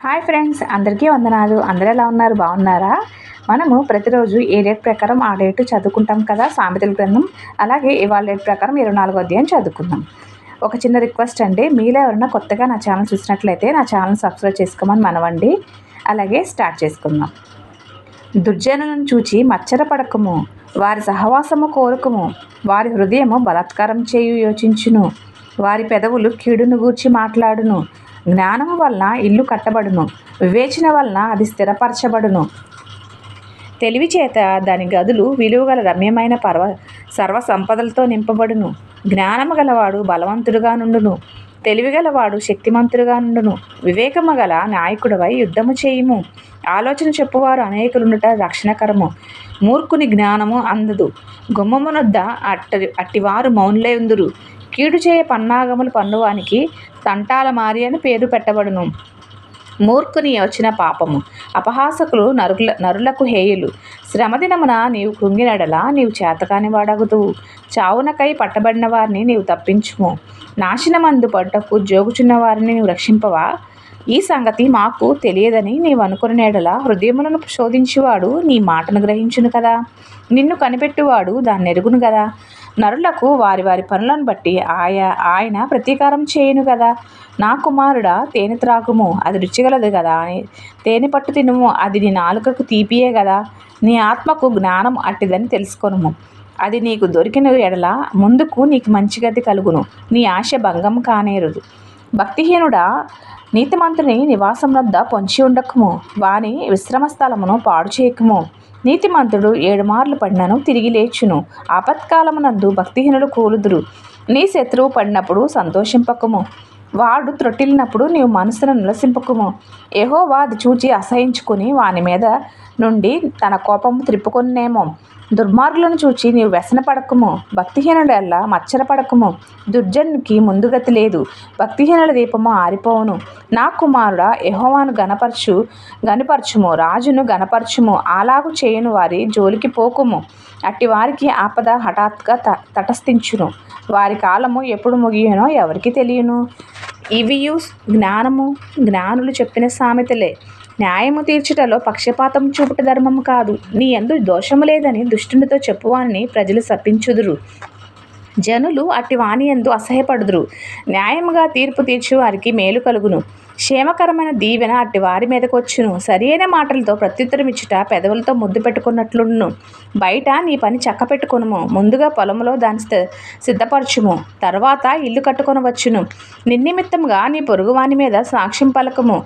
Hi friends, అందరికీ వందనాలు. అందరూ ఎలా ఉన్నారు? బాగున్నారా? మనము ప్రతిరోజు ఏ డేట్ ప్రకారం ఆ డేట్ చదువుకుంటాం కదా, సామెతల గ్రంథం. అలాగే ఇవాళ డేట్ ప్రకారం 24వ అధ్యాయం చదువుకుందాం. ఒక చిన్న రిక్వెస్ట్ అండి, మీలో ఎవరైనా కొత్తగా నా ఛానల్ చూసినట్లయితే నా ఛానల్ సబ్స్క్రైబ్ చేసుకోమని మనవండి. అలాగే స్టార్ట్ చేసుకుందాం. దుర్జనులను చూచి మచ్చరపడకము, వారి సహవాసము కోరుకుము. వారి హృదయము బలాత్కారం చేయు యోచించును, వారి పెదవులు కీడును గూర్చి మాట్లాడును. జ్ఞానము వలన ఇల్లు కట్టబడును, వివేచన వలన అది స్థిరపరచబడును. తెలివి చేత దాని గదులు విలువగల రమ్యమైన సర్వ సంపదలతో నింపబడును. జ్ఞానము గలవాడు బలవంతుడుగా నుండును, తెలివిగలవాడు శక్తిమంతుడుగా నుండును. వివేకము గల నాయకుడవై యుద్ధము చేయుము. ఆలోచన చెప్పువారు అనేకులుండుట రక్షణకరము. మూర్ఖుని జ్ఞానము అందదు. గుమ్మమునొద్ద అట్టివారు మౌనులై ఉందురు. కీడు చేయ పన్నాగములు పన్నువానికి తంటాల మారి అని పేరు పెట్టబడును. మూర్ఖుని యోచన పాపము. అపహాసకులు నరులకు హేయులు. శ్రమదినమున నీవు కృంగినడలా నీవు చేతకాని వాడగుదువు. చావునకై పట్టబడిన వారిని నీవు తప్పించుము. నాశనమందు పట్టుకు జోగుచున్న వారిని నీవు రక్షింపవా? ఈ సంగతి మాకు తెలియదని నీవు అనుకునేడలా హృదయములను శోధించువాడు నీ మాటను గ్రహించును కదా. నిన్ను కనిపెట్టువాడు దాన్ని ఎరుగును కదా. నరులకు వారి వారి పనులను బట్టి ఆయన ప్రతీకారం చేయును కదా. నా కుమారుడా, తేనె త్రాగుము, అది రుచిగలదు కదా. తేనె పట్టు తినుము, అది నీ నాలుకకు తీపియే కదా. నీ ఆత్మకు జ్ఞానం అట్టిదని తెలుసుకొనుము. అది నీకు దొరికిన ఎడల ముందుకు నీకు మంచి గతి కలుగును. నీ ఆశ భంగం కానేరదు. భక్తిహీనుడా, నీతిమంతుని నివాసం వద్ద పొంచి ఉండకము, వాని విశ్రమ స్థలమును పాడు చేయకము. నీతిమంతుడు 7 మార్లు పడినను తిరిగి లేచును. ఆపత్కాలమునందు భక్తిహీనులు కూలుదురు. నీ శత్రువు పడినప్పుడు సంతోషింపకము, వాడు త్రొట్టిల్లినప్పుడు నీవు మనసును నిలసింపకము. యెహోవా అది చూచి అసహించుకుని వాని మీద నుండి తన కోపము త్రిప్పుకొనేమో. దుర్మార్గులను చూచి నీవు వ్యసనపడకము, భక్తిహీనుడల్లా మచ్చరపడకము. దుర్జనునికి ముందుగతి లేదు, భక్తిహీనుల దీపము ఆరిపోవును. నా కుమారుడా, యెహోవాను గనపరచుము, రాజును గనపరచుము. అలాగు చేయని వారి జోలికి పోకుము. అట్టి వారికి ఆపద హఠాత్తుగా తటస్థించును. వారి కాలము ఎప్పుడు ముగియునో ఎవరికి తెలియను. ఇవియు జ్ఞానులు చెప్పిన సామెతలే. న్యాయము తీర్చుటలో పక్షపాతం చూపుట ధర్మము కాదు. నీ యందు దోషము లేదని దుష్టునితో చెప్పువాని ప్రజలు శపించుదురు. జనులు అట్టి వాని యందు అసహ్యపడుదురు. న్యాయముగా తీర్పు తీర్చు వారికి మేలు కలుగును. క్షేమకరమైన దీవెన అట్టి వారి మీదకు వచ్చును. సరియైన మాటలతో ప్రత్యుత్తరం ఇచ్చుట పెదవులతో ముద్దు పెట్టుకున్నట్లుండును. బయట నీ పని చక్క పెట్టుకొనుము, ముందుగా పొలములో దాన్ని సిద్ధపరచుము, తర్వాత ఇల్లు కట్టుకొనవచ్చును. నిన్నిమిత్తముగా నీ పొరుగువాని మీద సాక్ష్యం పలుకుము.